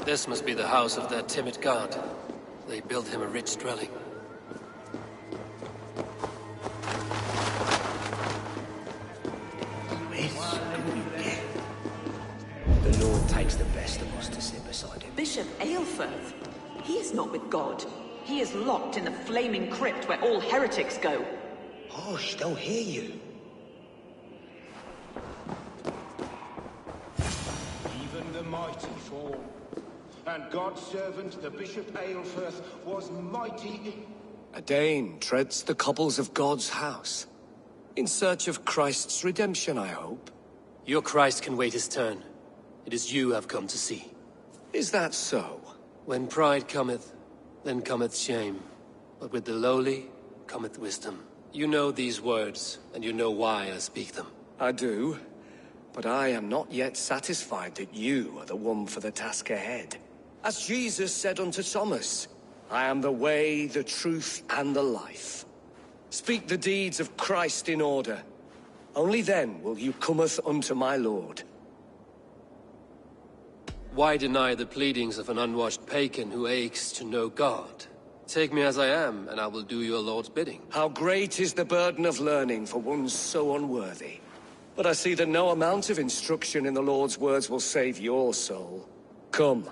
This must be the house of that timid god. They built him a rich dwelling. The Lord takes the best of us to sit beside him. Bishop Aelfirth? He is not with God. He is locked in the flaming crypt where all heretics go. Hush, they'll hear you. Even the mighty fall. And God's servant, the Bishop Aelfirth, was mighty. A Dane treads the cobbles of God's house. In search of Christ's redemption, I hope. Your Christ can wait his turn. It is you I've come to see. Is that so? When pride cometh, then cometh shame. But with the lowly cometh wisdom. You know these words, and you know why I speak them. I do. But I am not yet satisfied that you are the one for the task ahead. As Jesus said unto Thomas, I am the way, the truth, and the life. Speak the deeds of Christ in order. Only then will you cometh unto my Lord. Why deny the pleadings of an unwashed pagan who aches to know God? Take me as I am, and I will do your Lord's bidding. How great is the burden of learning for one so unworthy. But I see that no amount of instruction in the Lord's words will save your soul. Come.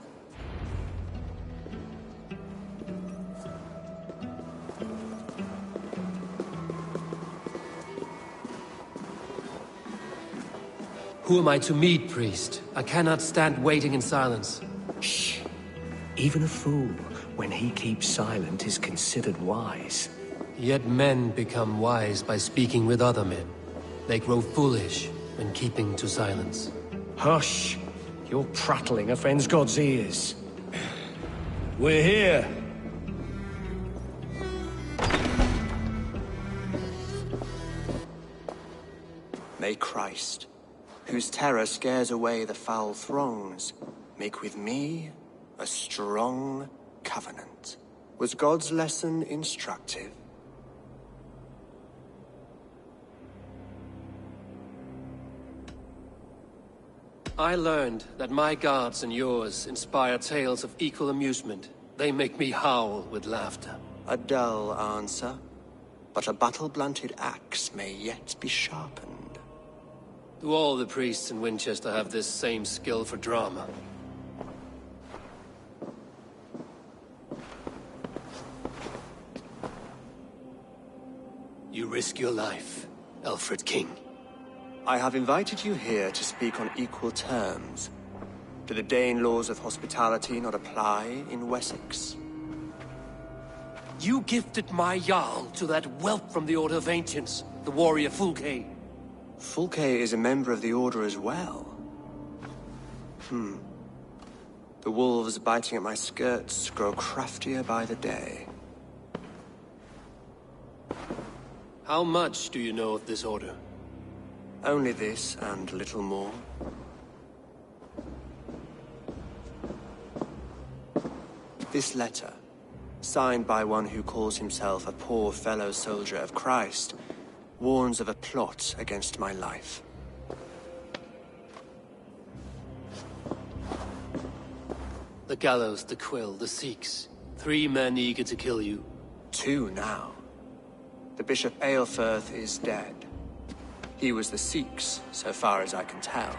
Who am I to meet, priest? I cannot stand waiting in silence. Shh. Even a fool, when he keeps silent, is considered wise. Yet men become wise by speaking with other men. They grow foolish when keeping to silence. Hush! Your prattling offends God's ears. We're here! May Christ, whose terror scares away the foul throngs, make with me a strong covenant. Was God's lesson instructive? I learned that my gods and yours inspire tales of equal amusement. They make me howl with laughter. A dull answer, but a battle-blunted axe may yet be sharpened. Do all the priests in Winchester have this same skill for drama? You risk your life, Alfred King. I have invited you here to speak on equal terms. Do the Dane laws of hospitality not apply in Wessex? You gifted my Jarl to that whelp from the Order of Ancients, the warrior Fulke. Fulke is a member of the Order as well. The wolves biting at my skirts grow craftier by the day. How much do you know of this order? Only this and little more. This letter, signed by one who calls himself a poor fellow soldier of Christ, warns of a plot against my life. The gallows, the quill, the Sikhs. 3 men eager to kill you. 2 now. The Bishop Aelfirth is dead. He was the Sikhs, so far as I can tell.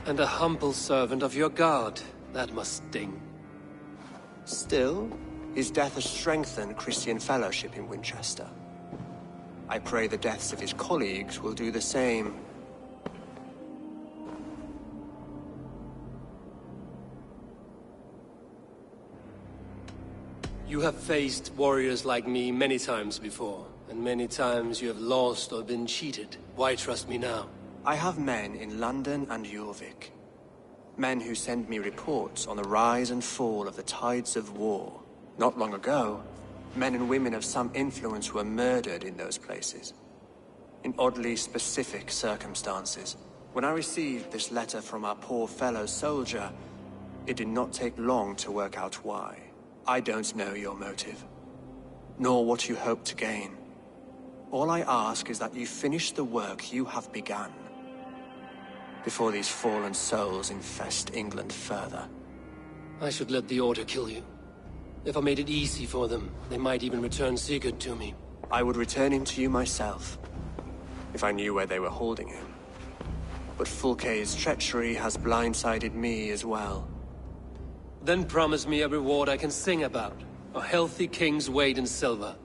And a humble servant of your god. That must sting. Still, his death has strengthened Christian fellowship in Winchester. I pray the deaths of his colleagues will do the same. You have faced warriors like me many times before, and many times you have lost or been cheated. Why trust me now? I have men in London and Jorvik. Men who send me reports on the rise and fall of the tides of war. Not long ago, men and women of some influence were murdered in those places. in oddly specific circumstances. When I received this letter from our poor fellow soldier, it did not take long to work out why. I don't know your motive, nor what you hope to gain. All I ask is that you finish the work you have begun, before these fallen souls infest England further. I should let the Order kill you. If I made it easy for them, they might even return Sigurd to me. I would return him to you myself, if I knew where they were holding him. But Fulke's treachery has blindsided me as well. Then promise me a reward I can sing about. A healthy king's weight in silver.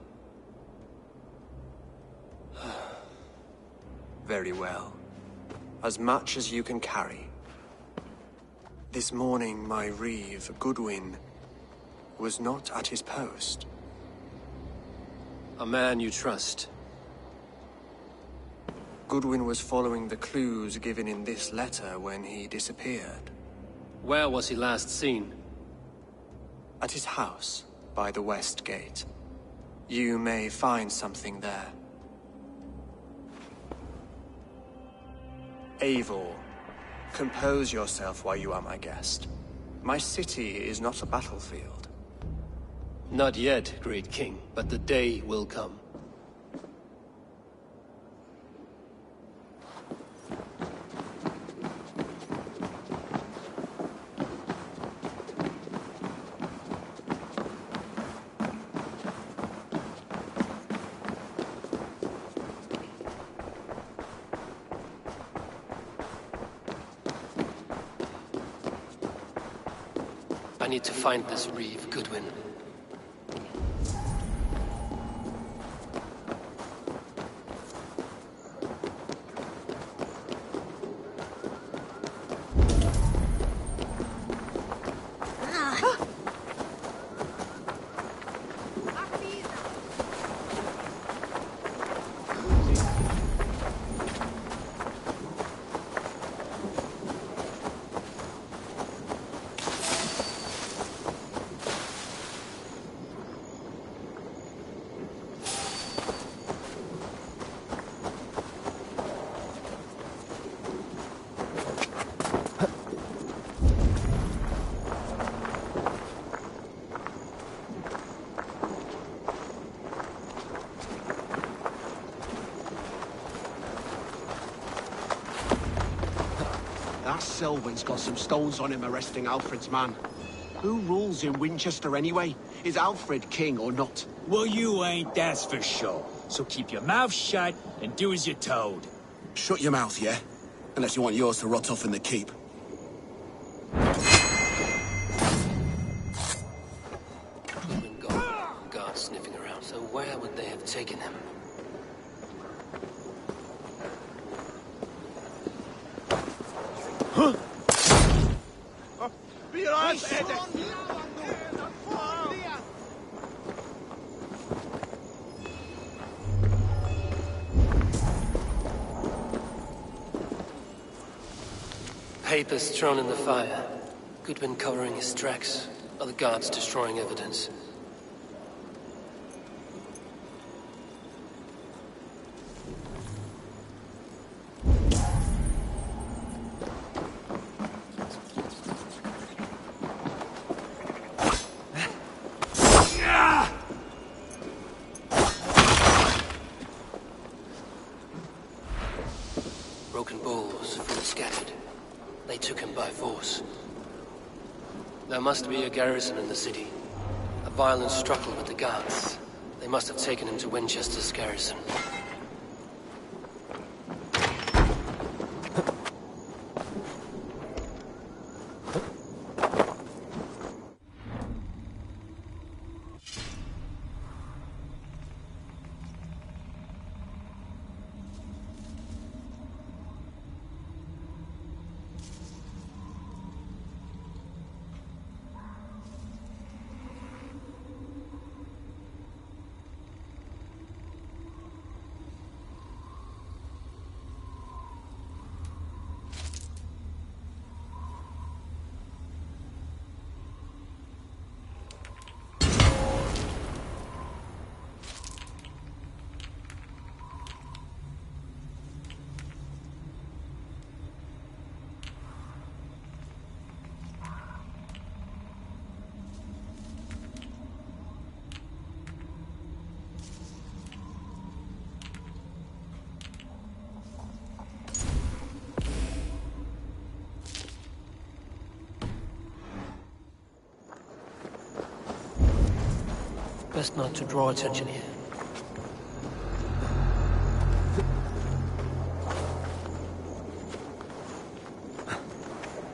Very well. As much as you can carry. This morning, my reeve, Goodwin, was not at his post. A man you trust. Goodwin was following the clues given in this letter when he disappeared. Where was he last seen? At his house, by the West Gate. You may find something there. Eivor, compose yourself while you are my guest. My city is not a battlefield. Not yet, great king, but the day will come. I need to find this reeve, Goodwin. That Selwyn's got some stones on him arresting Alfred's man. Who rules in Winchester anyway? Is Alfred king or not? Well, you ain't, that's for sure. So keep your mouth shut and do as you're told. Shut your mouth, yeah? Unless you want yours to rot off in the keep. Goodwin gone. Guards sniffing around. So where would they have taken him? Papers thrown in the fire. Goodwin covering his tracks. Other guards destroying evidence. Broken bowls, food scattered. They took him by force. There must be a garrison in the city. A violent struggle with the guards. They must have taken him to Winchester's garrison. Best not to draw attention here.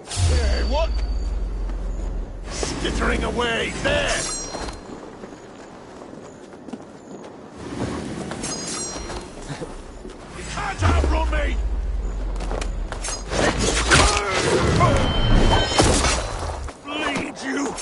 Hey, what? Skittering away, there! You can't outrun me! Bleed you!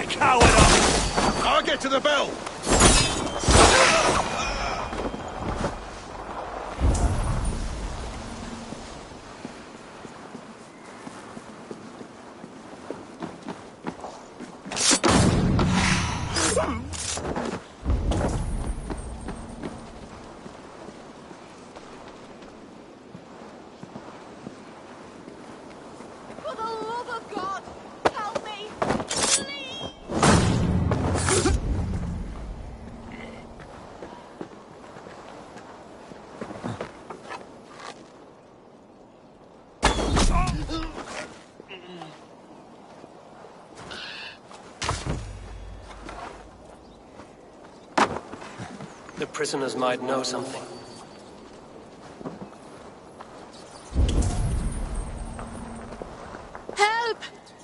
Coward up! I'll get to the bell! For the love of God, help me! Please! The prisoners might know something. Help!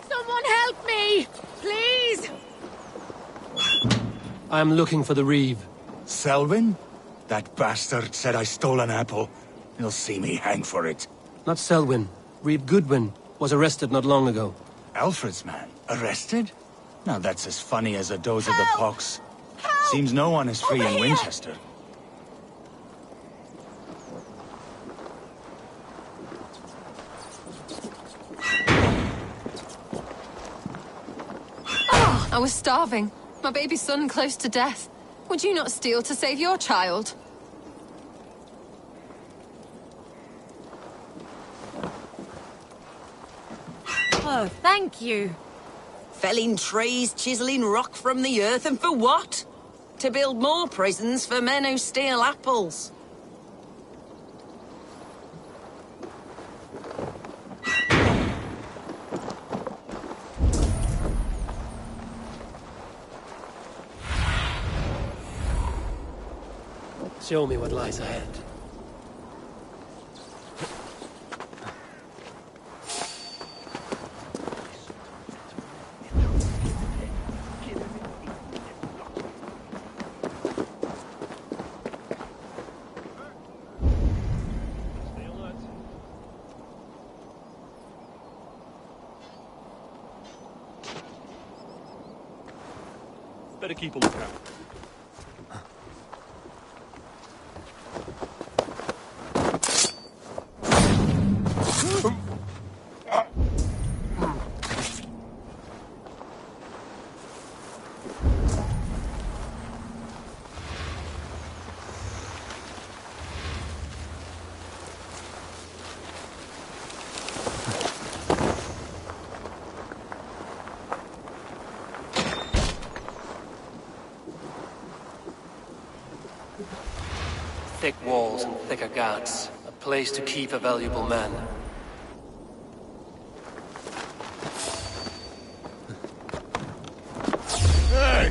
Someone help me! Please! I'm looking for the Reeve. Selwyn? That bastard said I stole an apple. He'll see me hang for it. Not Selwyn. Reeve Goodwin was arrested not long ago. Alfred's man? Arrested? Now that's as funny as a dose of the Help! pox. Help! Seems no one is free Over in here! Winchester. Oh, I was starving. My baby son close to death. Would you not steal to save your child? Oh, thank you. Felling trees, chiseling rock from the earth, and for what? To build more prisons for men who steal apples. Show me what lies ahead. Better keep a lookout. Thick walls and thicker guards. A place to keep a valuable man. Hey!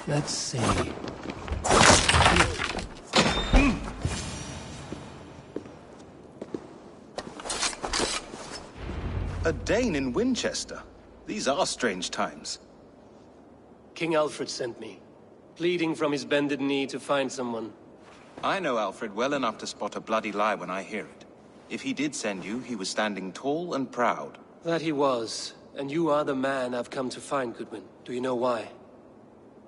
Let's see. A Dane in Winchester? These are strange times. King Alfred sent me, pleading from his bended knee to find someone. I know Alfred well enough to spot a bloody lie when I hear it. If he did send you, he was standing tall and proud. That he was, and you are the man I've come to find, Goodwin. Do you know why?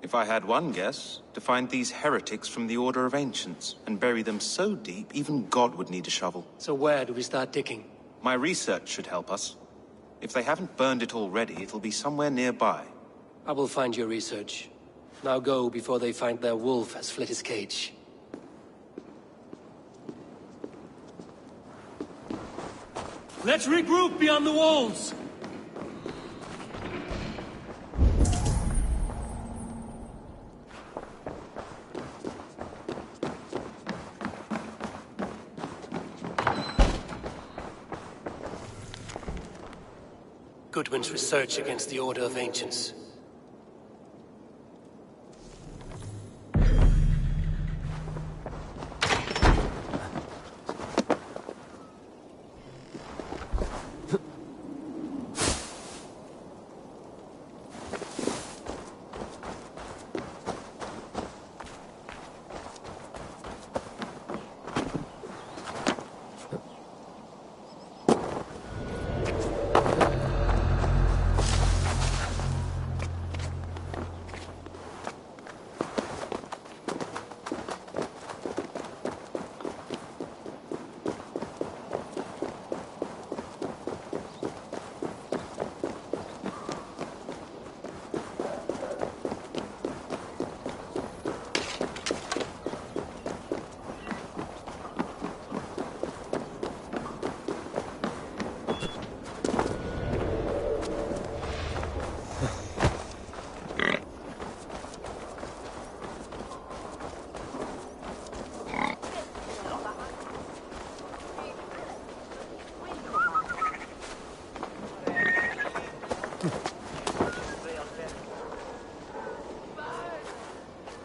If I had one guess, to find these heretics from the Order of Ancients, and bury them so deep, even God would need a shovel. So where do we start digging? My research should help us. If they haven't burned it already, it'll be somewhere nearby. I will find your research. Now go before they find their wolf has fled his cage. Let's regroup beyond the walls! Goodwin's research against the Order of Ancients.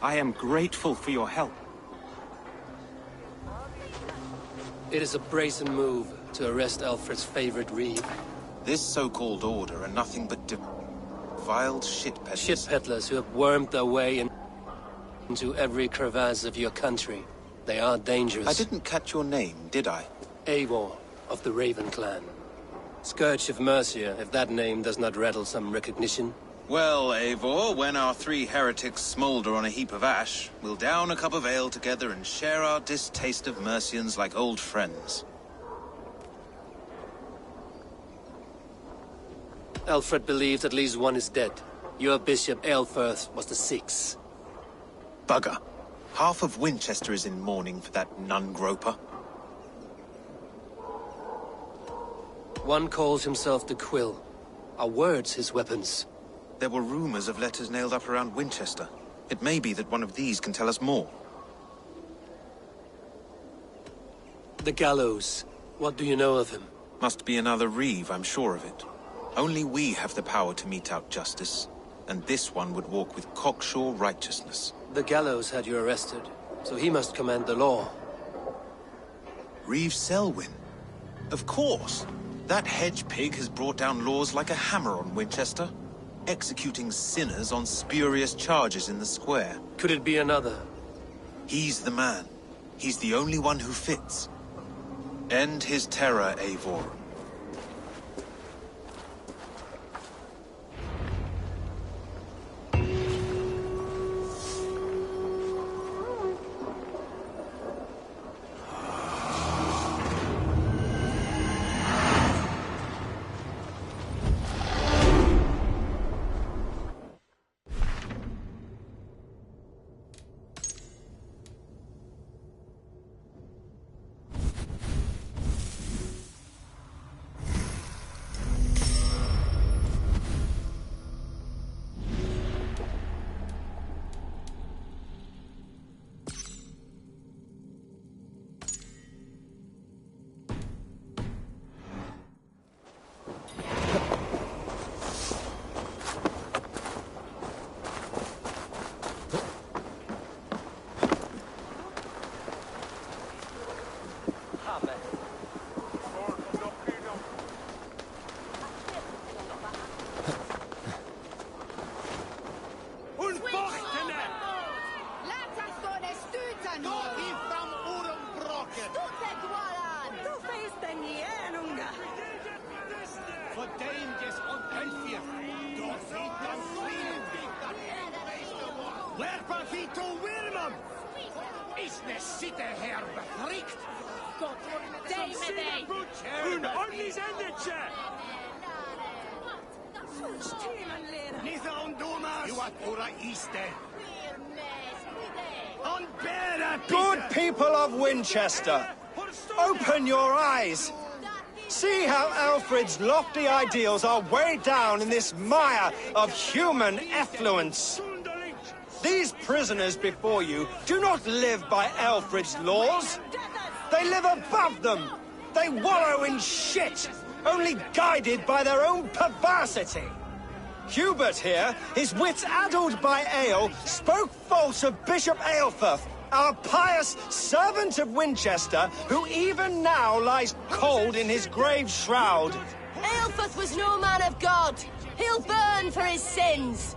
I am grateful for your help. It is a brazen move to arrest Alfred's favorite reeve. This so-called order are nothing but defiled shit peddlers. Shit peddlers who have wormed their way into every crevasse of your country. They are dangerous. I didn't catch your name, did I? Eivor of the Raven clan. Scourge of Mercia, if that name does not rattle some recognition. Well, Eivor, when our three heretics smolder on a heap of ash, we'll down a cup of ale together and share our distaste of Mercians like old friends. Alfred believes at least one is dead. Your bishop, Aelfirth, was the sixth. Bugger. Half of Winchester is in mourning for that nun-groper. One calls himself the Quill. Are words his weapons? There were rumors of letters nailed up around Winchester. It may be that one of these can tell us more. The gallows. What do you know of him? Must be another reeve, I'm sure of it. Only we have the power to mete out justice, and this one would walk with cocksure righteousness. The gallows had you arrested, so he must command the law. Reeve Selwyn? Of course! That hedge pig has brought down laws like a hammer on Winchester, executing sinners on spurious charges in the square. Could it be another? He's the man. He's the only one who fits. End his terror, Eivor. Good people of Winchester, open your eyes. See how Alfred's lofty ideals are weighed down in this mire of human effluence. These prisoners before you do not live by Alfred's laws. They live above them. They wallow in shit, only guided by their own perversity. Hubert here, his wits addled by ale, spoke false of Bishop Aelfirth, our pious servant of Winchester, who even now lies cold in his grave shroud. Aelfirth was no man of God. He'll burn for his sins.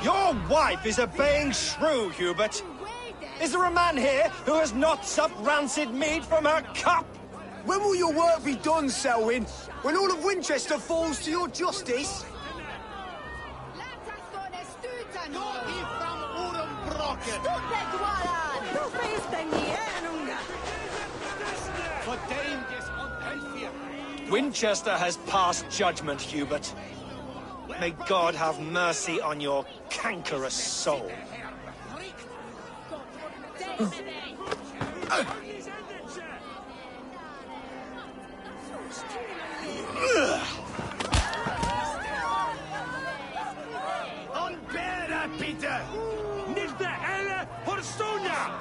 Your wife is obeying shrew, Hubert. Is there a man here who has not supped rancid mead from her cup? When will your work be done, Selwyn? When all of Winchester falls to your justice? Winchester has passed judgment, Hubert. May God have mercy on your cankerous soul. Unbära, Peter! Nicht der Elle Horstonia!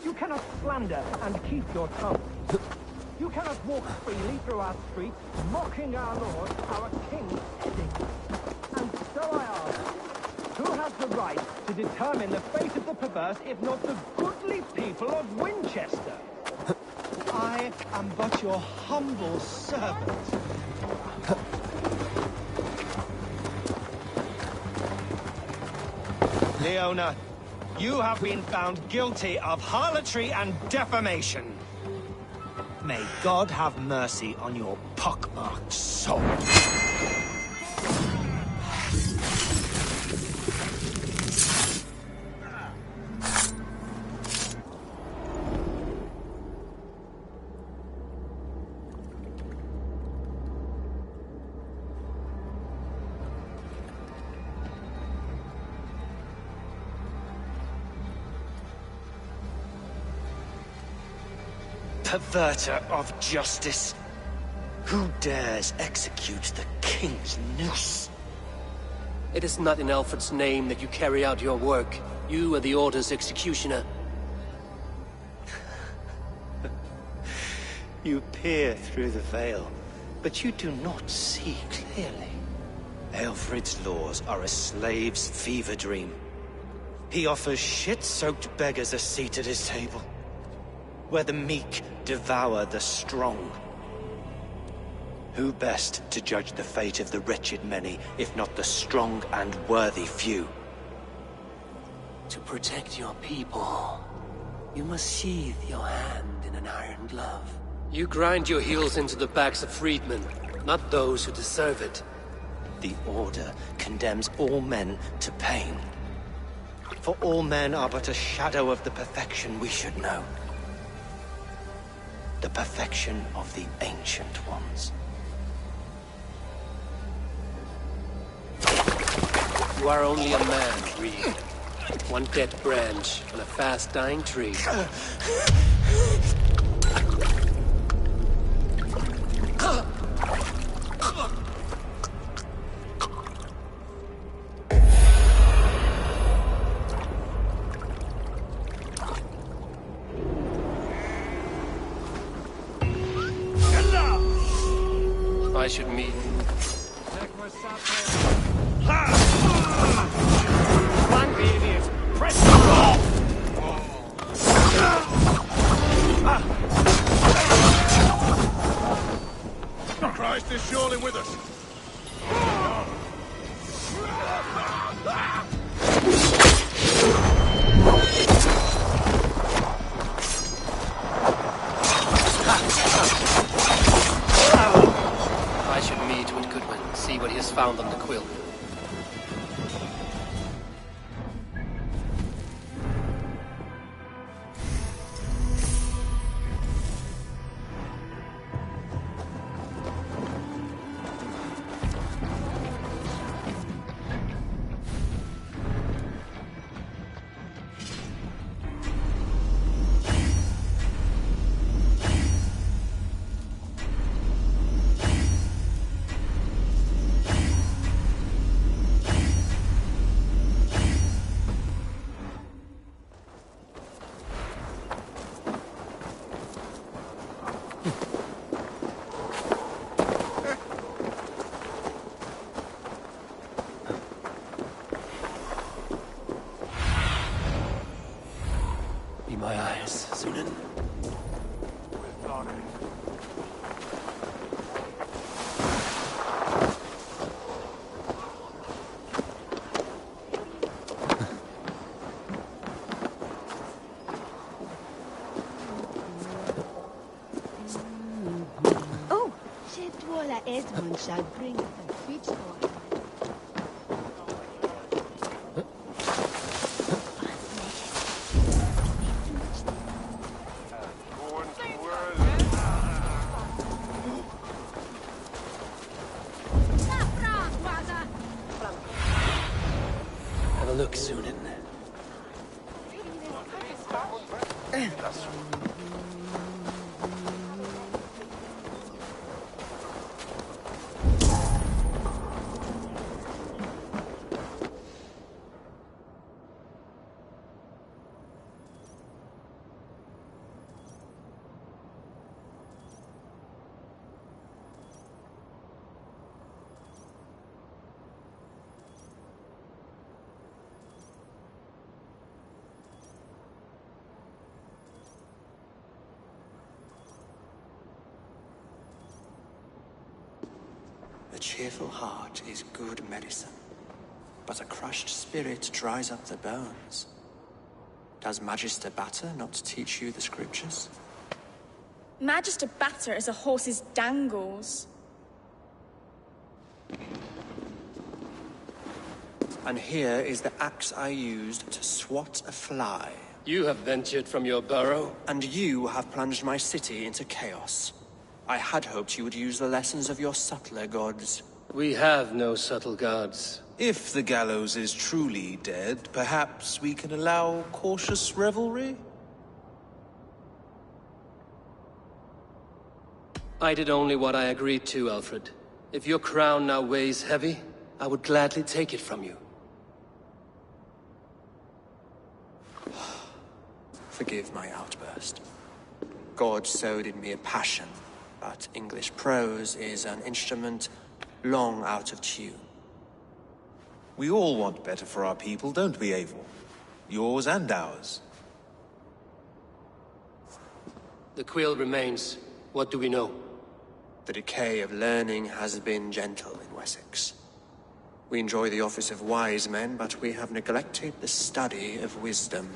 You cannot slander and keep your tongue. You cannot walk freely through our streets, mocking our lord, our king's edict. And so I ask, who has the right to determine the fate of the perverse, if not the goodly people of Winchester? I am but your humble servant. Leona, you have been found guilty of harlotry and defamation. May God have mercy on your pockmarked soul. Perverter of justice. Who dares execute the king's noose? It is not in Alfred's name that you carry out your work. You are the Order's executioner. You peer through the veil, but you do not see clearly. Alfred's laws are a slave's fever dream. He offers shit-soaked beggars a seat at his table, where the meek devour the strong. Who best to judge the fate of the wretched many, if not the strong and worthy few? To protect your people, you must sheathe your hand in an iron glove. You grind your heels into the backs of freedmen, not those who deserve it. The Order condemns all men to pain. For all men are but a shadow of the perfection we should know. The perfection of the Ancient Ones. You are only a man, Reed. One dead branch on a fast-dying tree. I should meet. One baby is pressed. him with us! I should meet with Goodwin, see what he has found on the quill. Be my eyes, Sunan. Oh, Shedwola Esmond shall bring us a speech for us. Have a look, Sunan. A cheerful heart is good medicine, but a crushed spirit dries up the bones. Does Magister Batter not teach you the scriptures? Magister Batter is a horse's dangles. And here is the axe I used to swat a fly. You have ventured from your burrow. And you have plunged my city into chaos. I had hoped you would use the lessons of your subtler gods. We have no subtle gods. If the gallows is truly dead, perhaps we can allow cautious revelry? I did only what I agreed to, Alfred. If your crown now weighs heavy, I would gladly take it from you. Forgive my outburst. God sowed in me a passion, but English prose is an instrument long out of tune. We all want better for our people, don't we, Eivor? Yours and ours. The quill remains. What do we know? The decay of learning has been gentle in Wessex. We enjoy the office of wise men, but we have neglected the study of wisdom.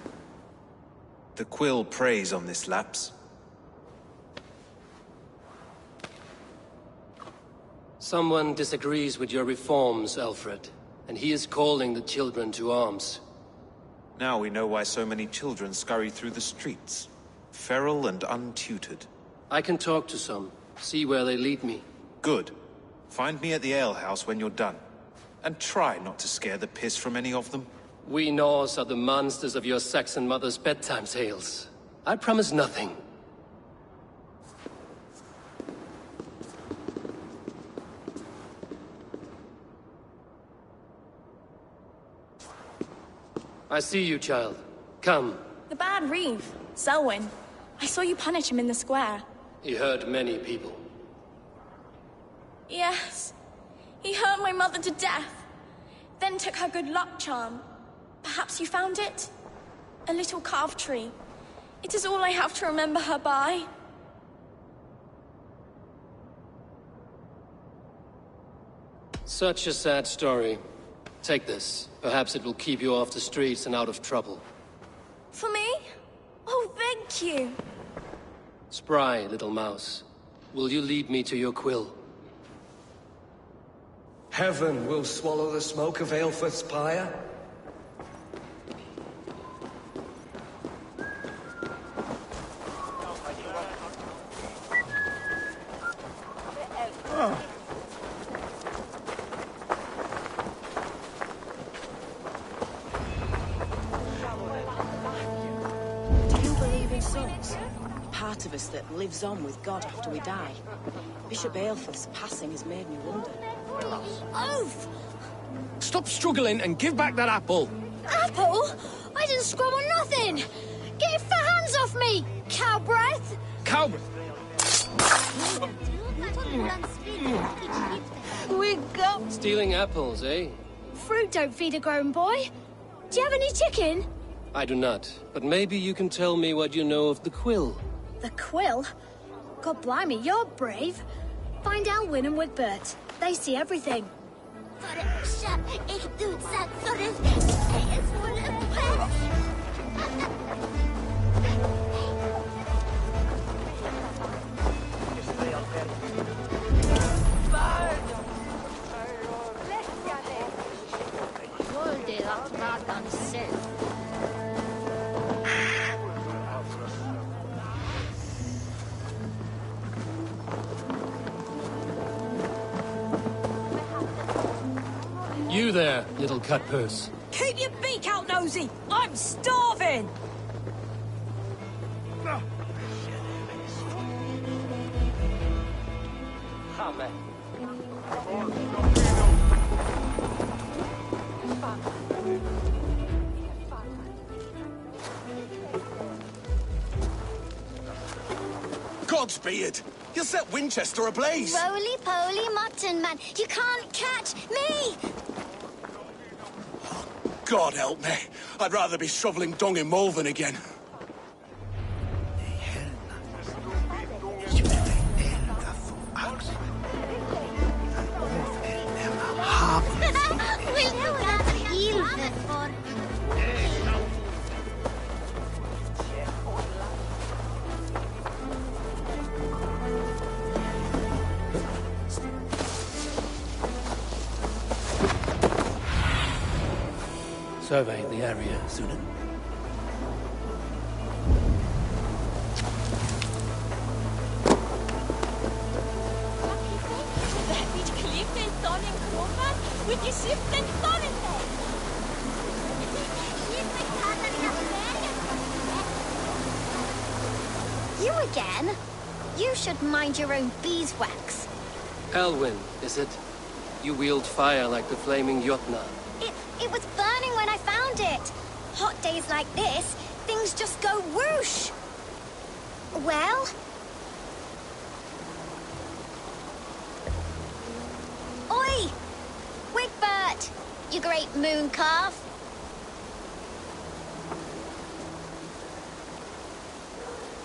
The quill preys on this lapse. Someone disagrees with your reforms, Alfred, and he is calling the children to arms. Now we know why so many children scurry through the streets, feral and untutored. I can talk to some, see where they lead me. Good. Find me at the alehouse when you're done. And try not to scare the piss from any of them. We Norse are the monsters of your Saxon mother's bedtime tales. I promise nothing. I see you, child. Come. The bad Reeve, Selwyn. I saw you punish him in the square. He hurt many people. Yes. He hurt my mother to death. Then took her good luck charm. Perhaps you found it? A little carved tree. It is all I have to remember her by. Such a sad story. Take this. Perhaps it will keep you off the streets and out of trouble. For me? Oh, thank you. Spry, little mouse. Will you lead me to your quill? Heaven will swallow the smoke of Aelfirth's pyre. Part of us that lives on with God after we die. Bishop Aelfirth's passing has made me wonder. Oath! Stop struggling and give back that apple! Apple? I didn't scrub on nothing! Get your hands off me, cow breath! Cow... We got... Stealing apples, eh? Fruit don't feed a grown boy. Do you have any chicken? I do not, but maybe you can tell me what you know of the quill. The quill? God blimey, you're brave. Find Elwyn and Wigbert. They see everything. You there, little cutpurse. Keep your beak out, Nosy! I'm starving! Godspeed! You'll set Wincestre ablaze! Roly-poly mutton man, you can't catch me! God help me. I'd rather be shoveling dung in Malvern again. Survey the area, Sunan. You again? You should mind your own beeswax. Elwyn, is it? You wield fire like the flaming Jotnar. It was burning when I found it. Hot days like this, things just go whoosh. Well? Oi! Wigbert! You great moon calf.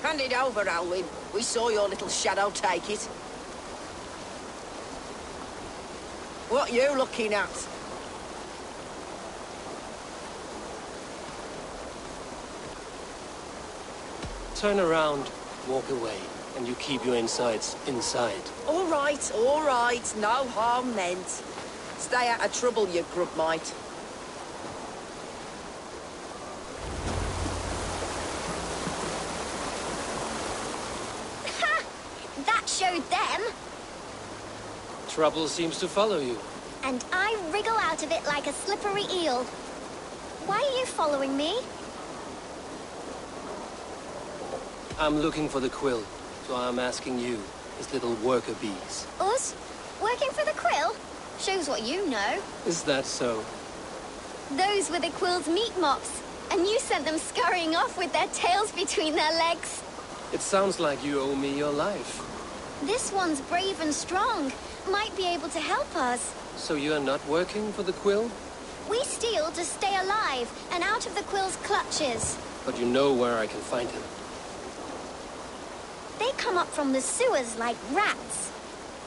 Hand it over, Alwyn. We saw your little shadow take it. What you looking at? Turn around, walk away, and you keep your insides inside. All right, no harm meant. Stay out of trouble, you grub mite. Ha! That showed them. Trouble seems to follow you. And I wriggle out of it like a slippery eel. Why are you following me? I'm looking for the quill, so I'm asking you, his little worker bees. Us? Working for the quill? Shows what you know. Is that so? Those were the quill's meat mops, and you sent them scurrying off with their tails between their legs. It sounds like you owe me your life. This one's brave and strong. Might be able to help us. So you're not working for the quill? We steal to stay alive and out of the quill's clutches. But you know where I can find him. They come up from the sewers like rats.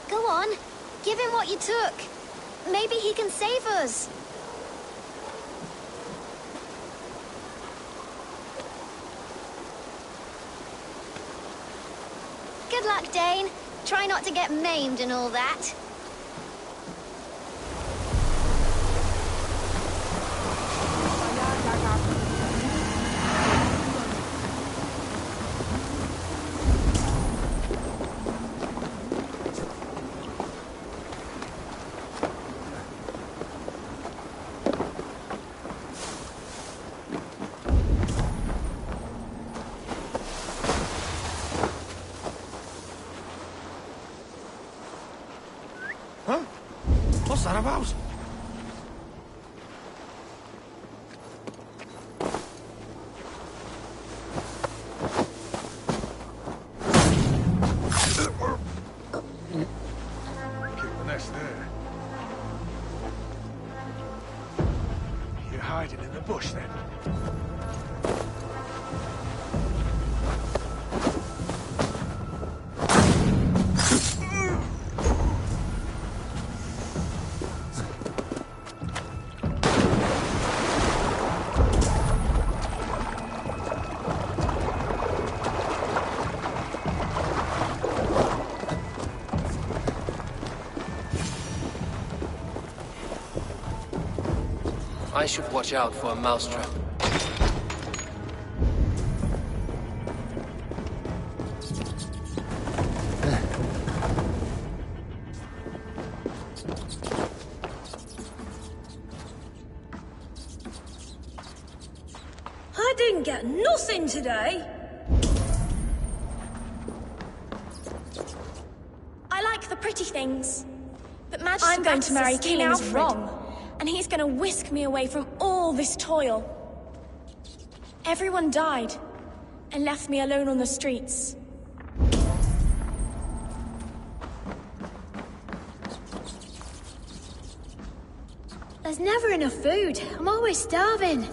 Go on, give him what you took. Maybe he can save us. Good luck, Dane. Try not to get maimed and all that. Huh? What's that about? Keep the nest there. You're hiding in the bush then? I should watch out for a mousetrap. I didn't get nothing today. I like the pretty things. But Magister I'm going to marry King King Alfred, wrong. and he's going to whisk me away from all this toil. Everyone died, and left me alone on the streets. There's never enough food. I'm always starving.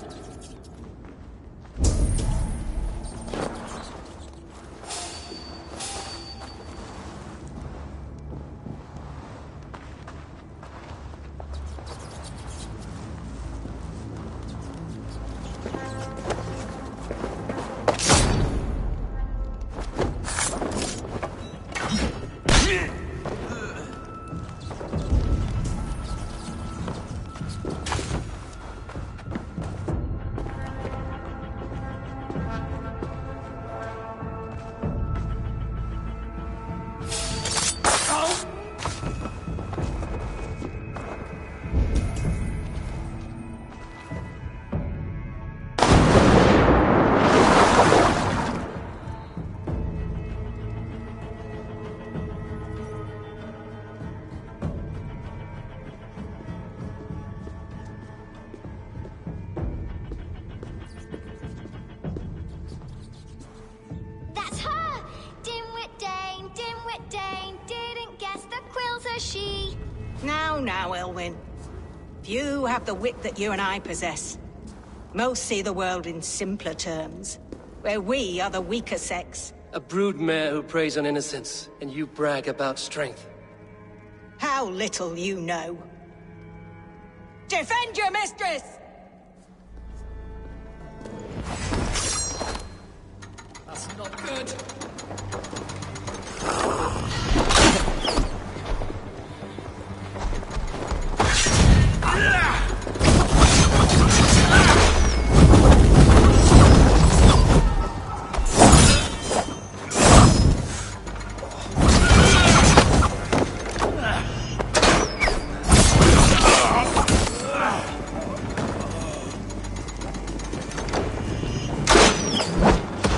That's her! Dimwit Dane, didn't guess the quilter she. Now, Elwyn. Few have the wit that you and I possess. Most see the world in simpler terms, where we are the weaker sex. A broodmare who preys on innocence, and you brag about strength. How little you know. Defend your mistress! That's not good.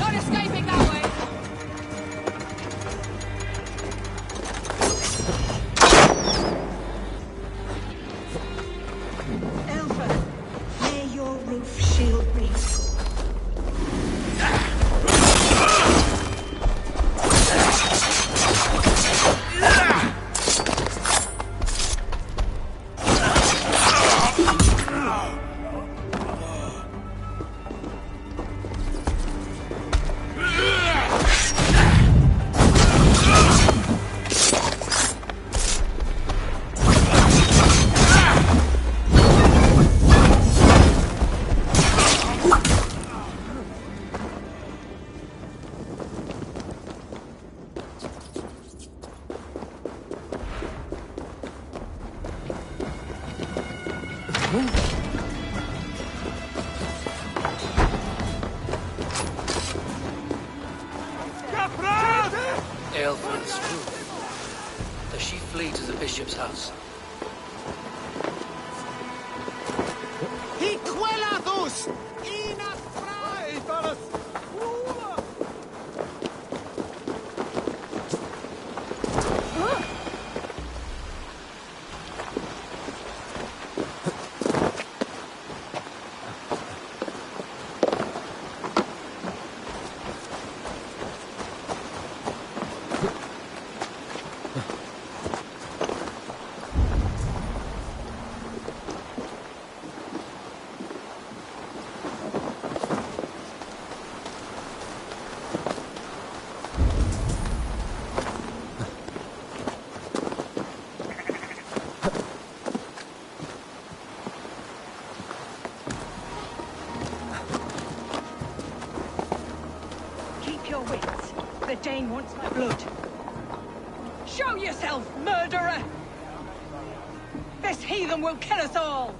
Not escaping that way! Aelfred's roof. Does she flee to the bishop's house? Hiquelados! Ina fraidalas! The Dane wants my blood. Show yourself, murderer! This heathen will kill us all!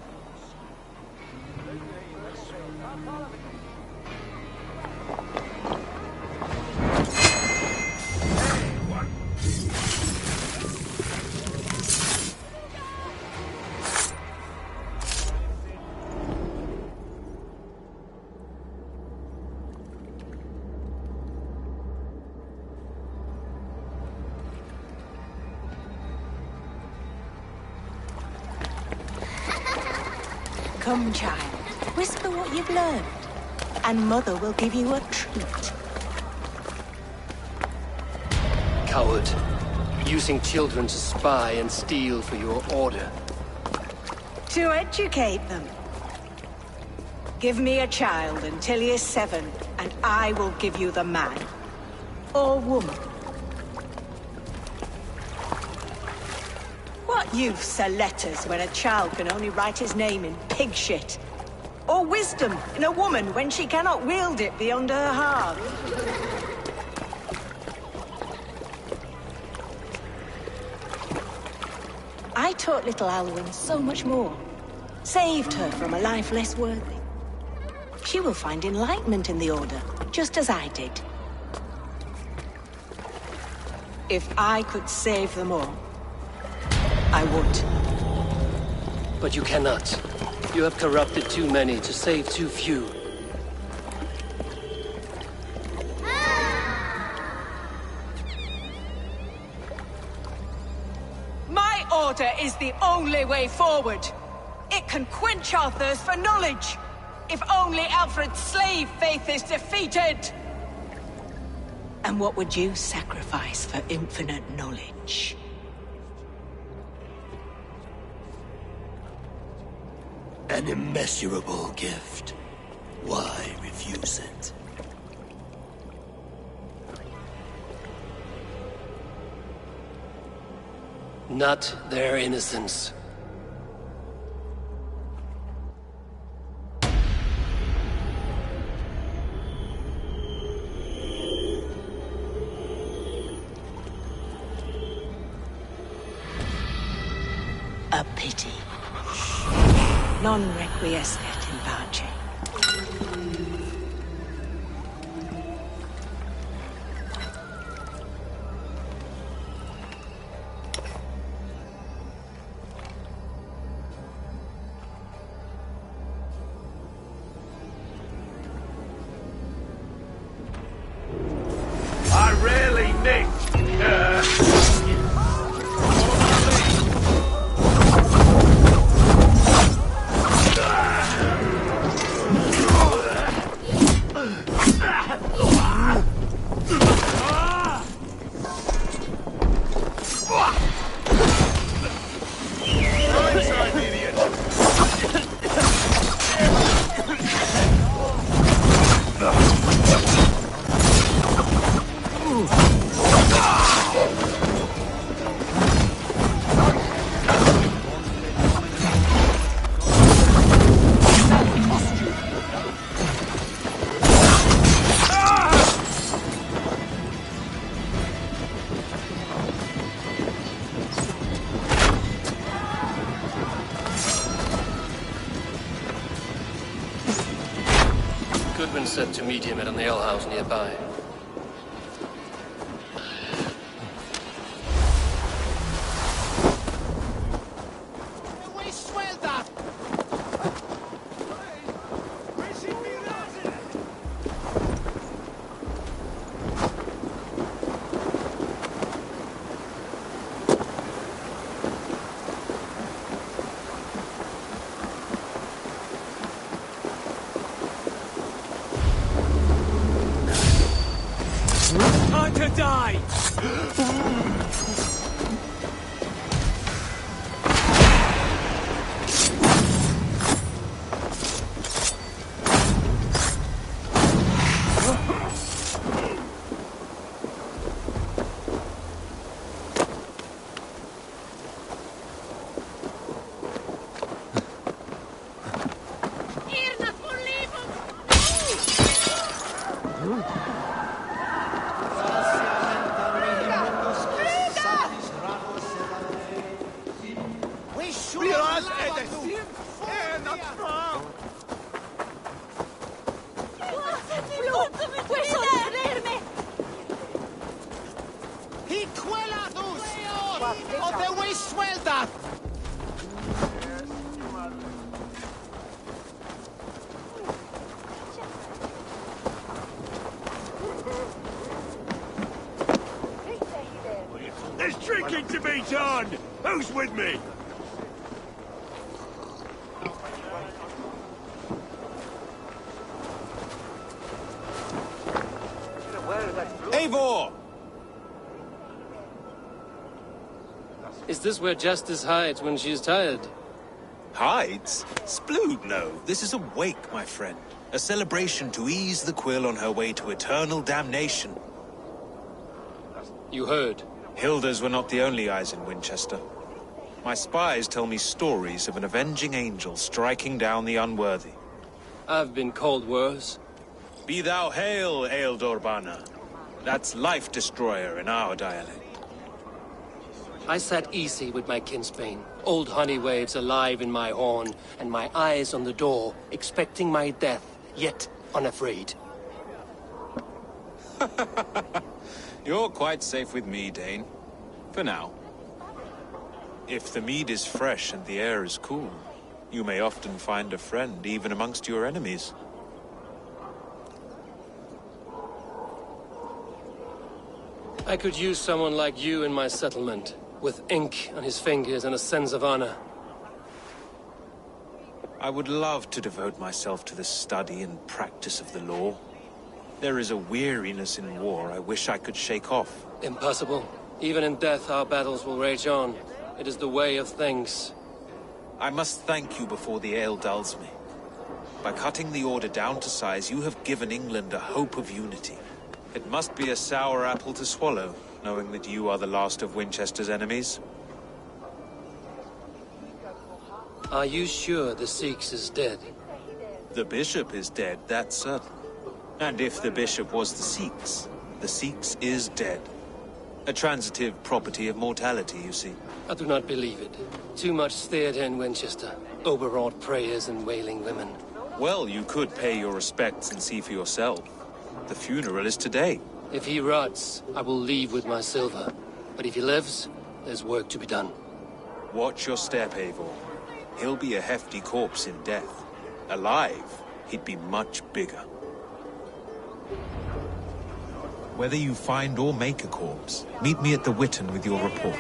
Come, child. Whisper what you've learned, and Mother will give you a treat. Coward. Using children to spy and steal for your order. To educate them. Give me a child until he is 7, and I will give you the man. Or woman. What use are letters when a child can only write his name in pig shit? Or wisdom in a woman when she cannot wield it beyond her heart? I taught little Alwyn so much more. Saved her from a life less worthy. She will find enlightenment in the Order, just as I did. If I could save them all, I would. But you cannot. You have corrupted too many to save too few. My order is the only way forward. It can quench our thirst for knowledge. If only Alfred's slave faith is defeated. And what would you sacrifice for infinite knowledge? An immeasurable gift. Why refuse it? Not their innocence. A pity. Non requiescat in pace. I rarely nick. said to meet him at an alehouse nearby. Time to die! There's drinking to be done! Who's with me? Eivor! Is this where Justice hides when she is tired? Hides? Splood, no. This is a wake, my friend. A celebration to ease the quill on her way to eternal damnation. You heard. Hilda's were not the only eyes in Winchester. My spies tell me stories of an avenging angel striking down the unworthy. I've been called worse. Be thou hail, Ealdorbanna. That's Life Destroyer in our dialect. I sat easy with my kinsbane, old honey waves alive in my horn, and my eyes on the door, expecting my death, yet unafraid. You're quite safe with me, Dane. For now. If the mead is fresh and the air is cool, you may often find a friend even amongst your enemies. I could use someone like you in my settlement, with ink on his fingers and a sense of honor. I would love to devote myself to the study and practice of the law. There is a weariness in war I wish I could shake off. Impossible. Even in death, our battles will rage on. It is the way of things. I must thank you before the ale dulls me. By cutting the order down to size, you have given England a hope of unity. It must be a sour apple to swallow, knowing that you are the last of Winchester's enemies. Are you sure the Sikhs is dead? The bishop is dead, that's certain. And if the bishop was the Sikhs is dead. A transitive property of mortality, you see. I do not believe it. Too much theatre in Winchester. Overwrought prayers and wailing women. Well, you could pay your respects and see for yourself. The funeral is today. If he rots, I will leave with my silver. But if he lives, there's work to be done. Watch your step, Eivor. He'll be a hefty corpse in death. Alive, he'd be much bigger. Whether you find or make a corpse, meet me at the Witten with your report.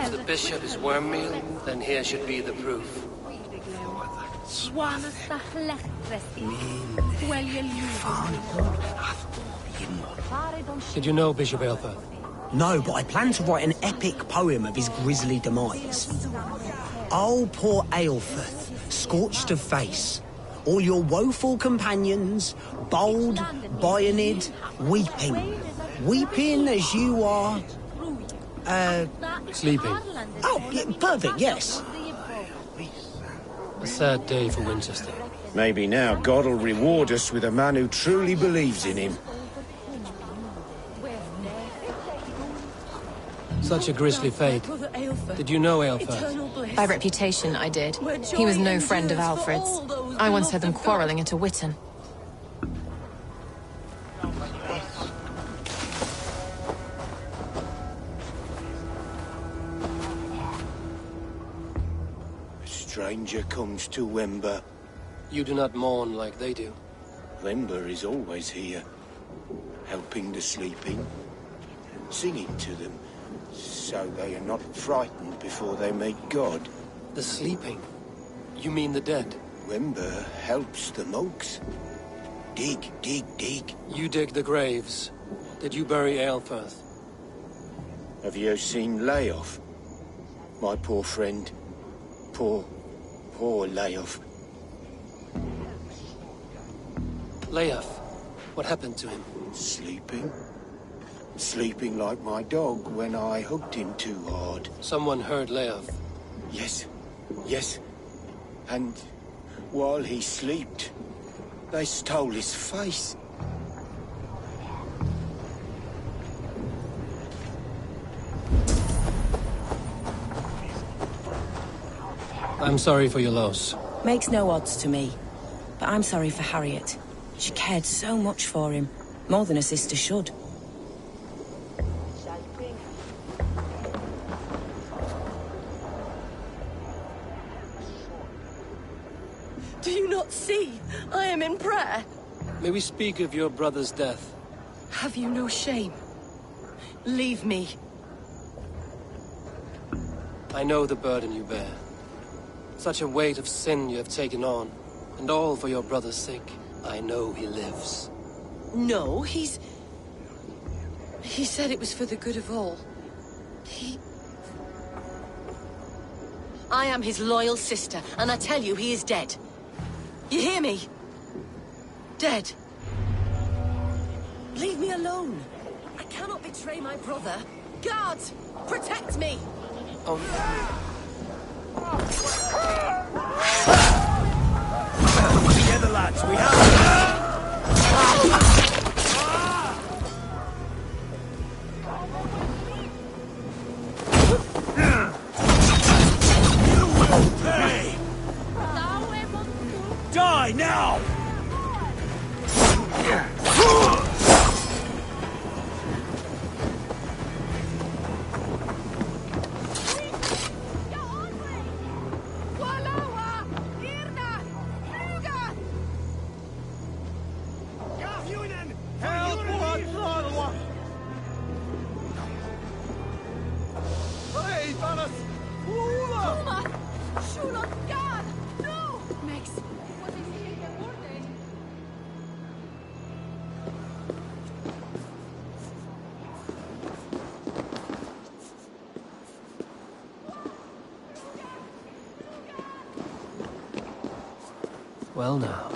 If the bishop is worm meal, then here should be the proof. Did you know Bishop Aelfir? No, but I plan to write an epic poem of his grisly demise. Oh, poor Aelfir, scorched of face. All your woeful companions, bold, bayoneted, weeping. Weeping as you are... Sleeping. Oh, yeah, perfect, yes. A sad day for Wincestre. Maybe now God will reward us with a man who truly believes in him. Such a grisly fate. Did you know Aelfir? By reputation, I did. He was no friend of Alfred's. I once heard them quarrelling at a Witten. A stranger comes to Wember. You do not mourn like they do. Wember is always here, helping the sleeping, singing to them, so they are not frightened before they meet God. The sleeping? You mean the dead? Wember helps the monks. Dig, dig, dig. You dig the graves. Did you bury Aelfir? Have you seen Leof? My poor friend. Poor Leof. Leof? What happened to him? Sleeping. Sleeping like my dog when I hugged him too hard. Someone heard Leof. Yes. Yes. And while he slept, they stole his face. I'm sorry for your loss. Makes no odds to me. But I'm sorry for Harriet. She cared so much for him. More than a sister should. Do you not see? I am in prayer. May we speak of your brother's death? Have you no shame? Leave me. I know the burden you bear. Such a weight of sin you have taken on. And all for your brother's sake. I know he lives. No, He said it was for the good of all. I am his loyal sister, and I tell you he is dead. You hear me? Dead. Leave me alone. I cannot betray my brother. Guards, protect me! Oh. Together, lads, we have... You will pay! Die now! Well now.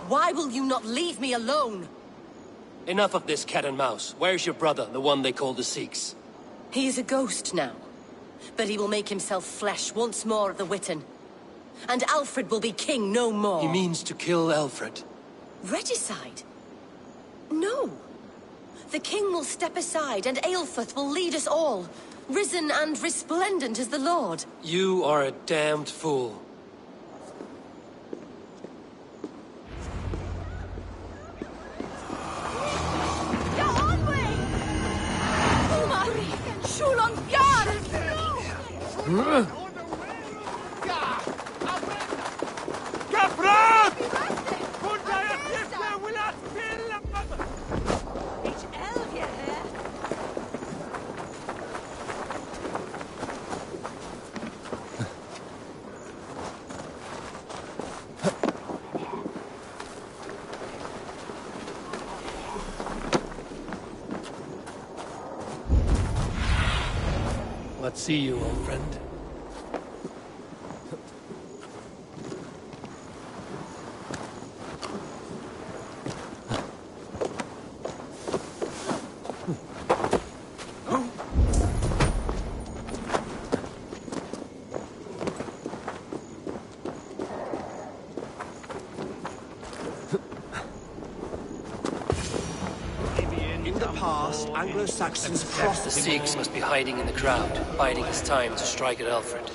Why will you not leave me alone? Enough of this cat and mouse. Where's your brother, the one they call the Sikhs? He is a ghost now. But he will make himself flesh once more at the Witten. And Alfred will be king no more. He means to kill Alfred. Regicide? No. The king will step aside and Aelfir will lead us all. Risen and resplendent as the Lord. You are a damned fool. not see you, old friend. Anglo-Saxons crossed the Sikhs must be hiding in the crowd, biding his time to strike at Alfred.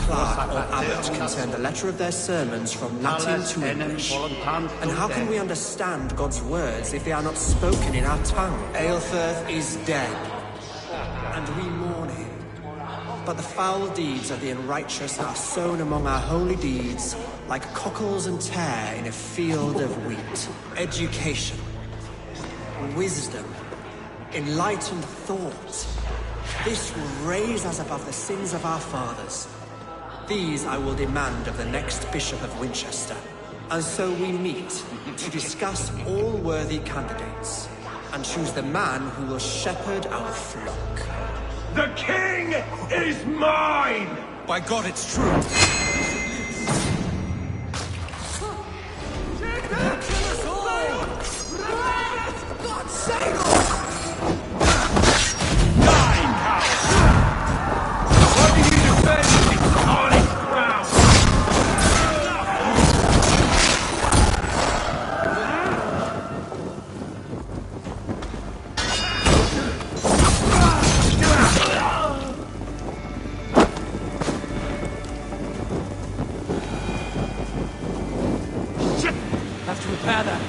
Clerk or abbot can turn the letter of their sermons from Latin to English. And how can we understand God's words if they are not spoken in our tongue? Aelfirth is dead, and we mourn him. But the foul deeds of the unrighteous are sown among our holy deeds, like cockles and tare in a field of wheat. Education, wisdom, enlightened thought. This will raise us above the sins of our fathers. These I will demand of the next Bishop of Winchester. And so we meet to discuss all worthy candidates and choose the man who will shepherd our flock. The king is mine! By God, it's true! God save us! Die, cowards! Why do you defend this holy ground? Shit! Have to repair that.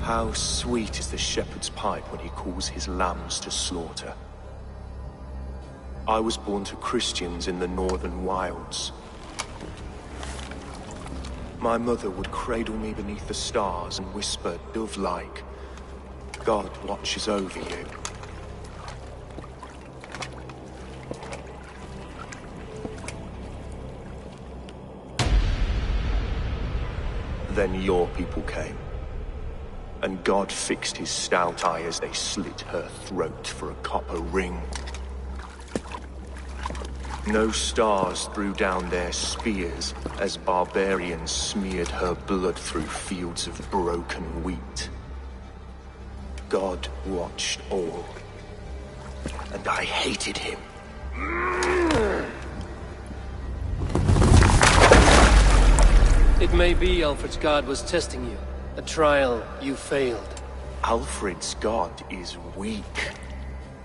How sweet is the shepherd's pipe when he calls his lambs to slaughter. I was born to Christians in the northern wilds. My mother would cradle me beneath the stars and whisper, dove-like, God watches over you. Then your people came. And God fixed his stout eye as they slit her throat for a copper ring. No stars threw down their spears as barbarians smeared her blood through fields of broken wheat. God watched all, and I hated him. It may be Alfred's God was testing you. A trial you failed. Alfred's God is weak.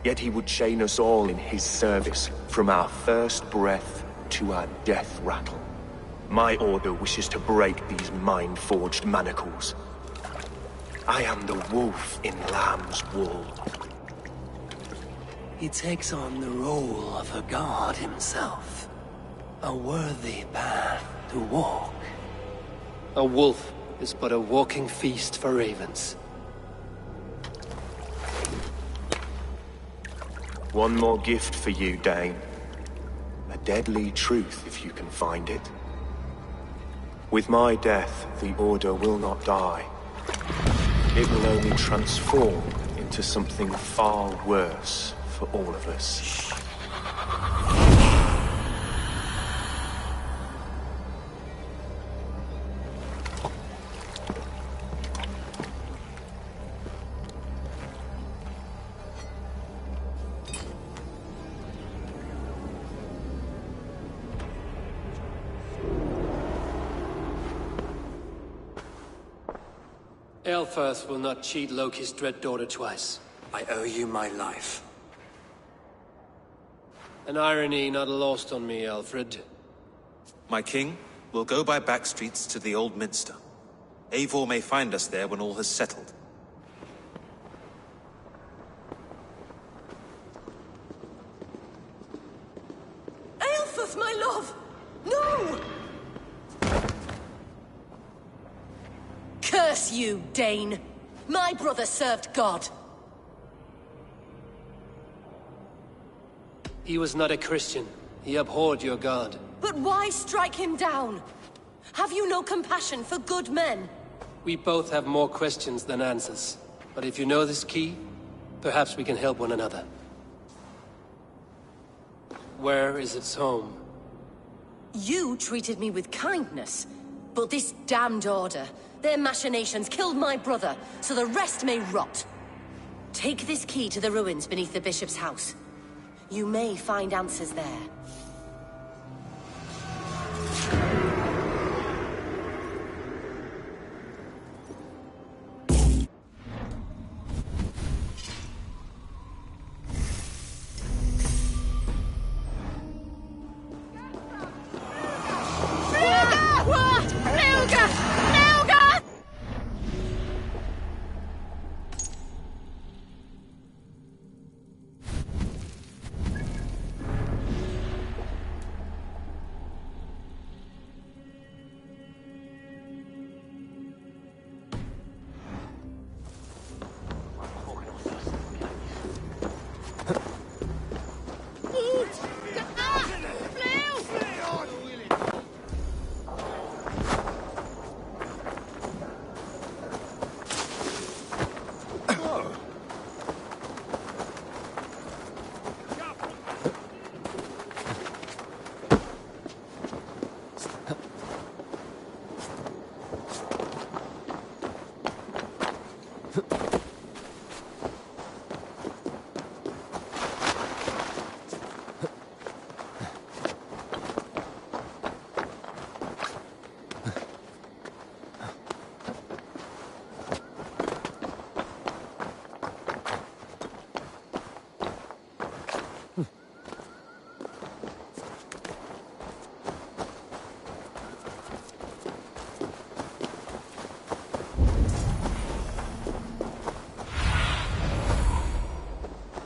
Yet he would chain us all in his service, from our first breath to our death rattle. My order wishes to break these mind-forged manacles. I am the wolf in lamb's wool. He takes on the role of a god himself. A worthy path to walk. A wolf is but a walking feast for ravens. One more gift for you, Dane. A deadly truth, if you can find it. With my death, the Order will not die. It will only transform into something far worse for all of us. Aelfirth will not cheat Loki's dread daughter twice. I owe you my life. An irony not lost on me, Alfred. My king will go by back streets to the old Minster. Eivor may find us there when all has settled. Aelfrith, my love! No! Curse you, Dane! My brother served God. He was not a Christian. He abhorred your god. But why strike him down? Have you no compassion for good men? We both have more questions than answers. But if you know this key, perhaps we can help one another. Where is its home? You treated me with kindness, but this damned order, their machinations killed my brother, so the rest may rot. Take this key to the ruins beneath the bishop's house. You may find answers there.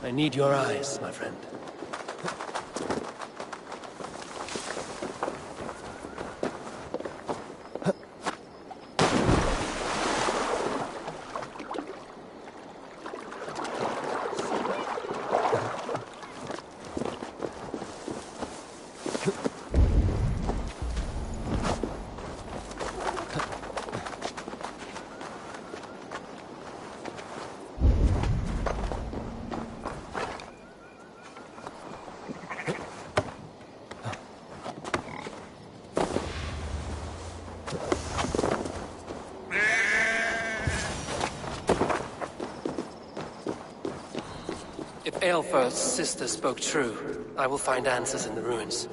I need your eyes, my friend. If Aelfirth's sister spoke true, I will find answers in the ruins.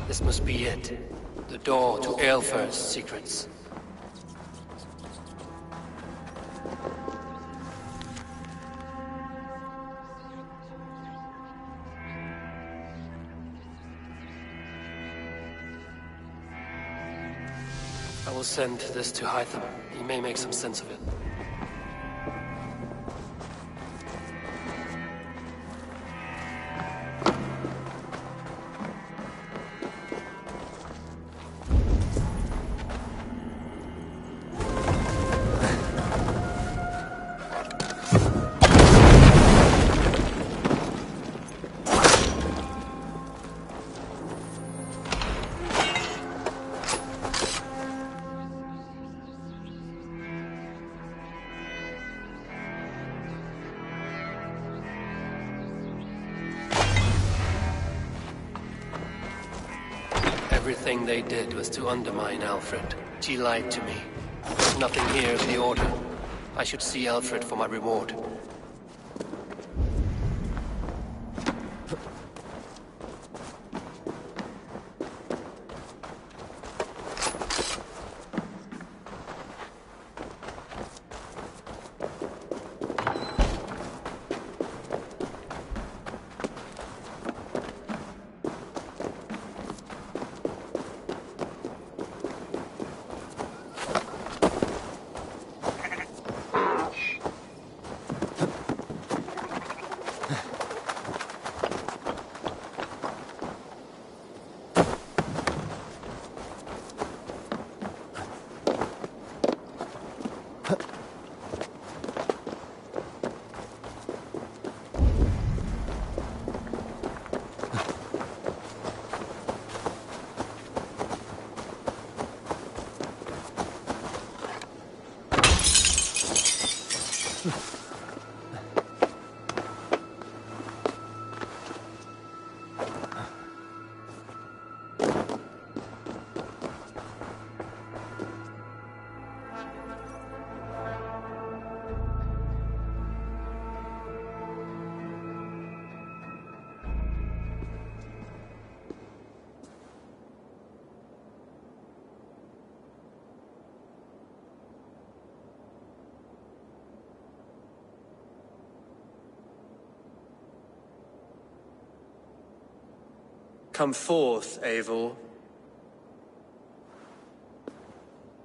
This must be it. The door to Aelfirth's secrets. I will send this to Hytham. He may make some sense of it. Everything they did was to undermine Alfred. She lied to me. There's nothing here in the Order. I should see Alfred for my reward. Come forth, Eivor.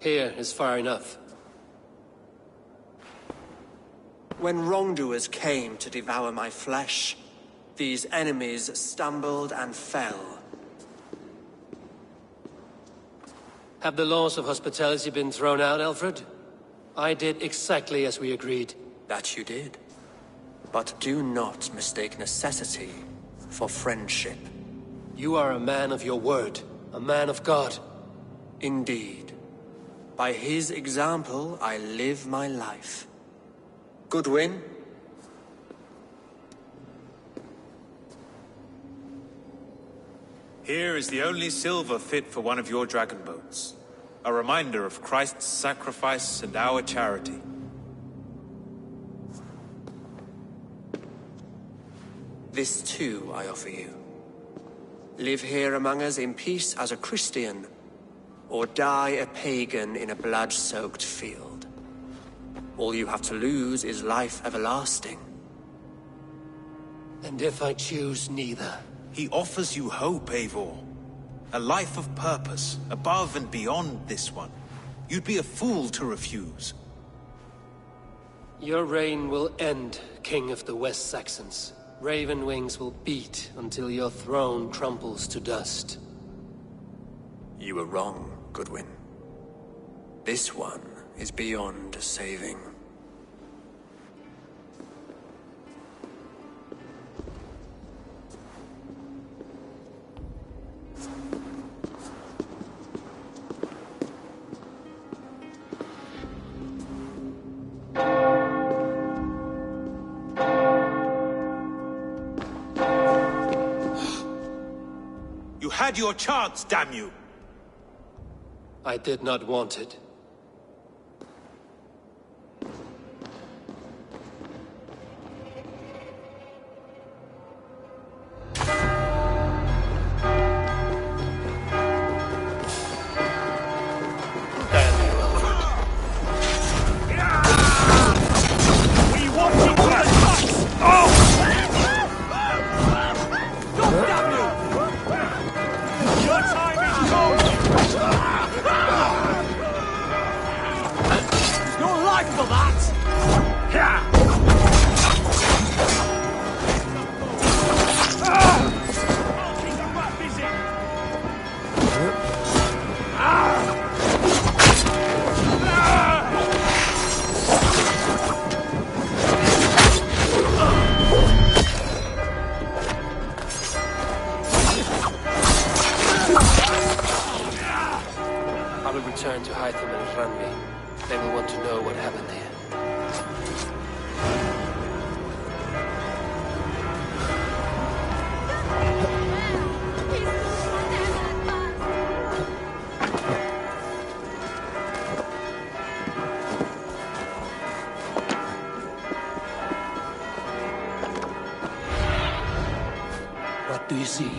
Here is far enough. When wrongdoers came to devour my flesh, these enemies stumbled and fell. Have the laws of hospitality been thrown out, Alfred? I did exactly as we agreed. That you did. But do not mistake necessity for friendship. You are a man of your word, a man of God. Indeed. By his example, I live my life. Goodwin? Here is the only silver fit for one of your dragon boats. A reminder of Christ's sacrifice and our charity. This too I offer you. Live here among us in peace as a Christian, or die a pagan in a blood-soaked field. All you have to lose is life everlasting. And if I choose neither? He offers you hope, Eivor. A life of purpose, above and beyond this one. You'd be a fool to refuse. Your reign will end, King of the West Saxons. Raven wings will beat until your throne crumples to dust. You were wrong, Goodwin. This one is beyond saving. You had your chance, damn you! I did not want it. I will return to Hytham and Randvi. They will want to know what happened here. What do you see?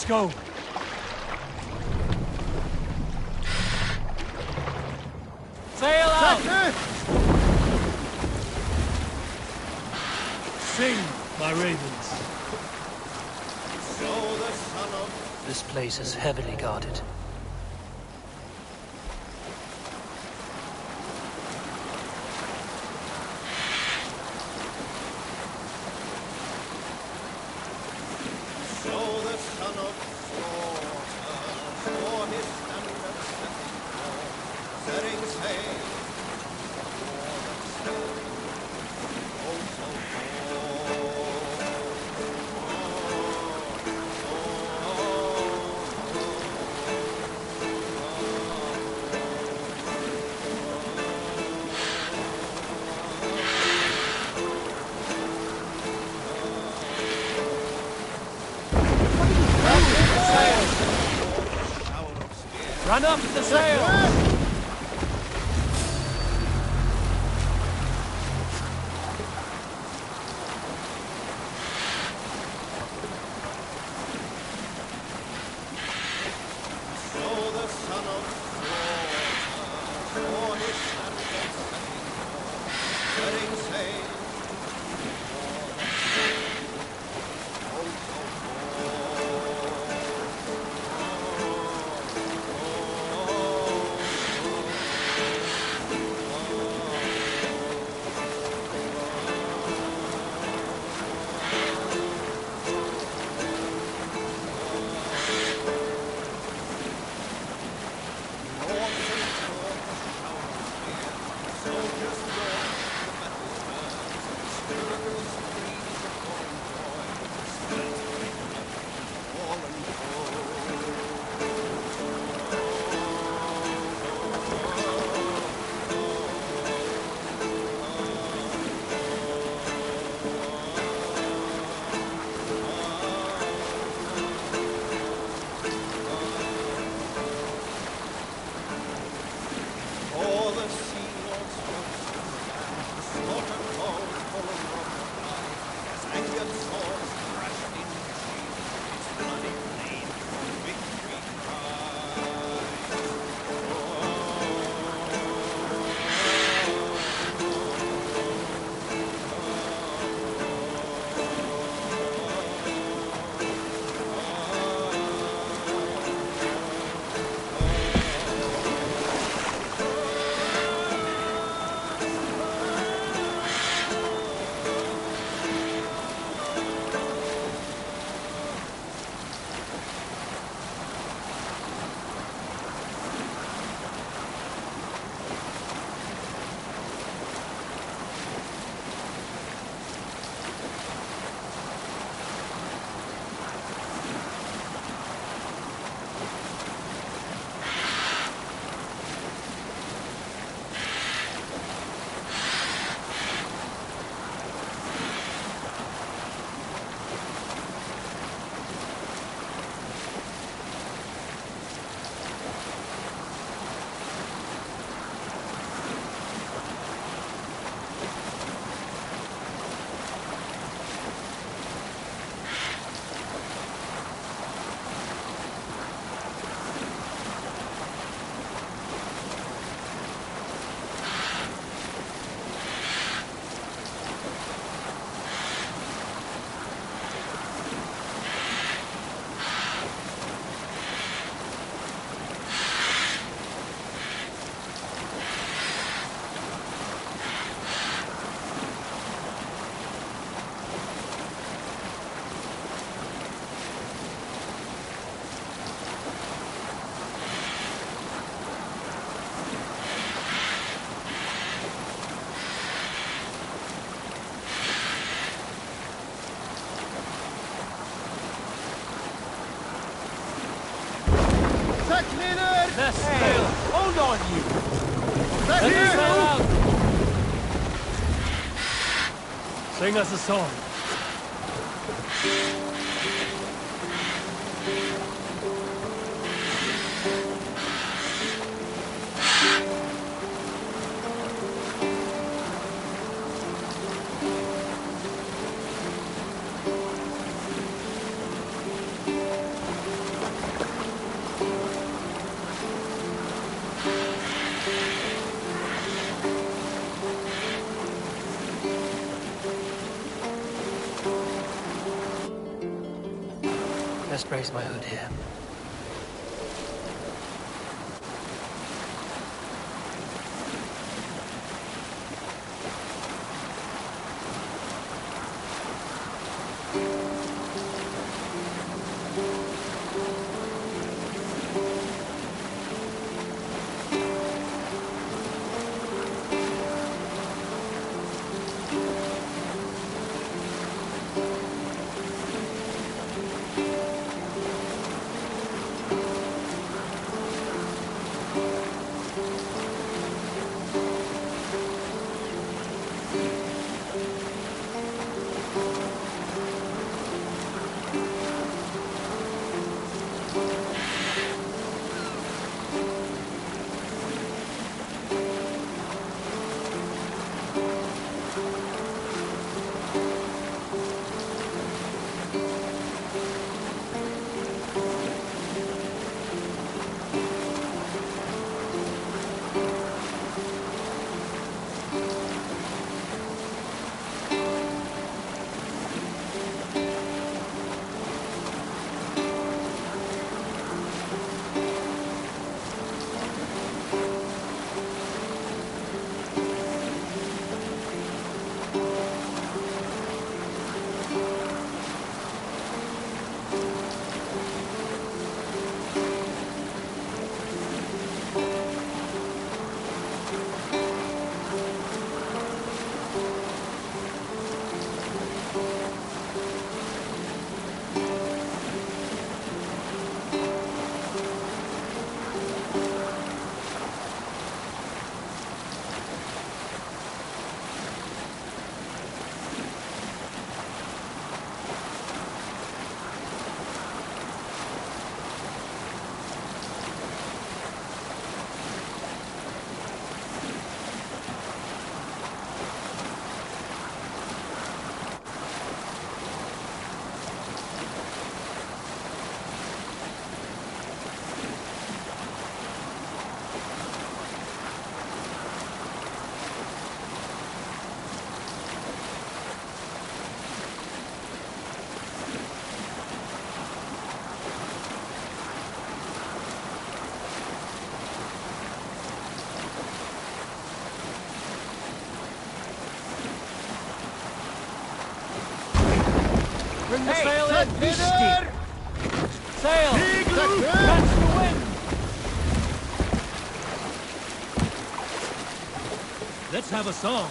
Let's go. Sail out! Sing, my ravens. This place is heavily guarded. Run up the sail! Sail! Hold on, you! Let me sail out! Sing us a song. raise my hood here. Bring the sail in! Hither! Sail! Catch the wind! Let's have a song.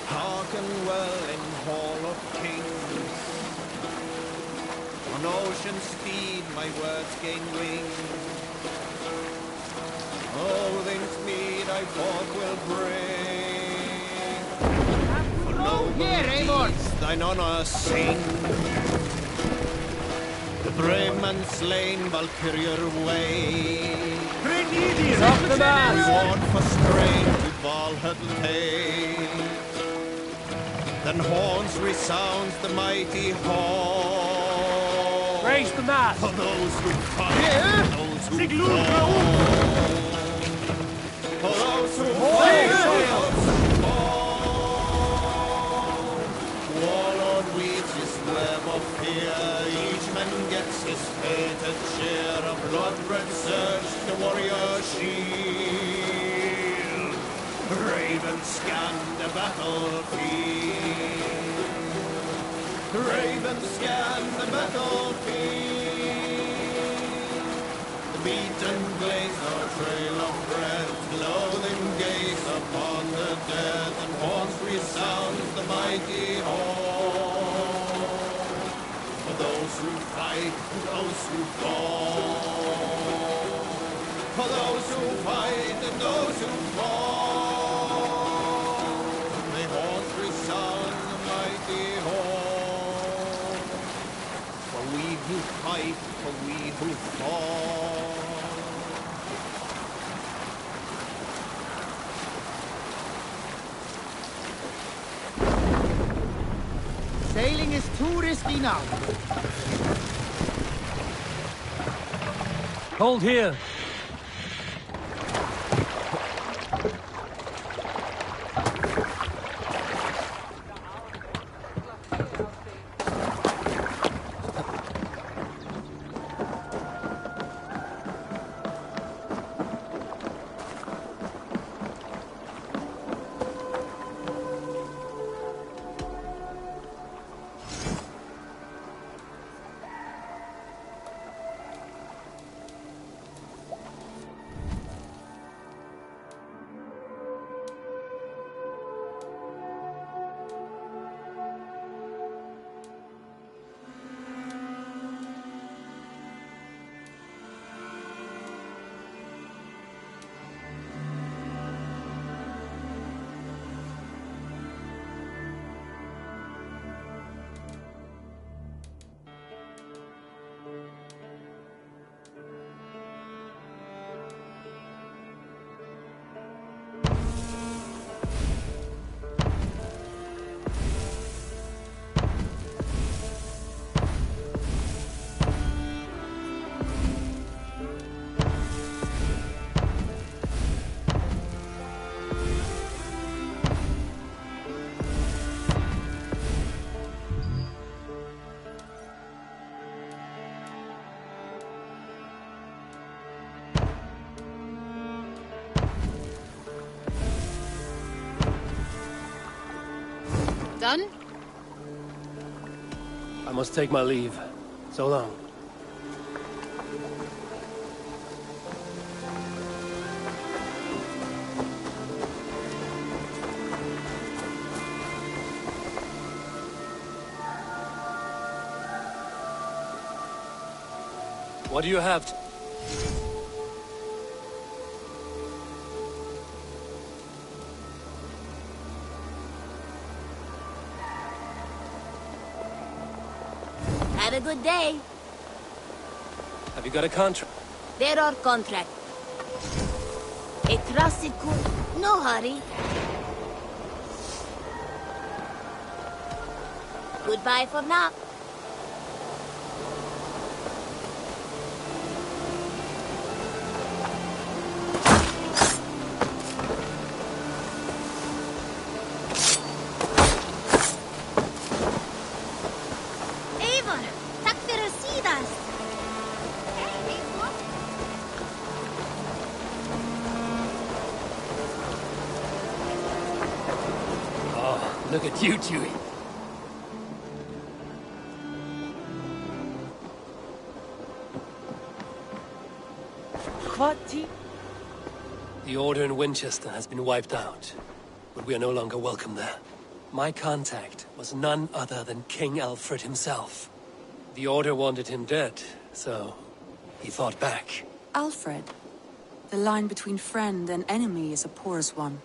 Hearken well in Hall of Kings. On ocean speed my words gain wing. Oh, things mead I thought will bring. For noble deeds thine honour sing. The brave man slain Valkyrier way. Drop the mast! Reward for strain to Valhalla pay. Then horns resounds the mighty horn. Raise the mast! For those who fight, those who fall. For those who fight, those who fall. Warlord weaves his web of fear. Each man gets his fated share of blood-red surge, the warrior shield. Ravens scan the battlefield. Ravens scan the battlefield. The beaten blaze no trail of breath. Loathing gaze upon the dead, and horns resounds the mighty horn. For those who fight, those who fall. For those who fight and those who fall. May horns resound the mighty horn. For we who fight, for we who fall. Sailing is too risky now. Hold here. Done? I must take my leave. So long. What do you have to... Have a good day. Have you got a contract? There are contract. A trusted cook. No hurry. Goodbye for now. Look at you, Chewie. What? The Order in Winchester has been wiped out, but we are no longer welcome there. My contact was none other than King Alfred himself. The Order wanted him dead, so he fought back. Alfred. The line between friend and enemy is a porous one.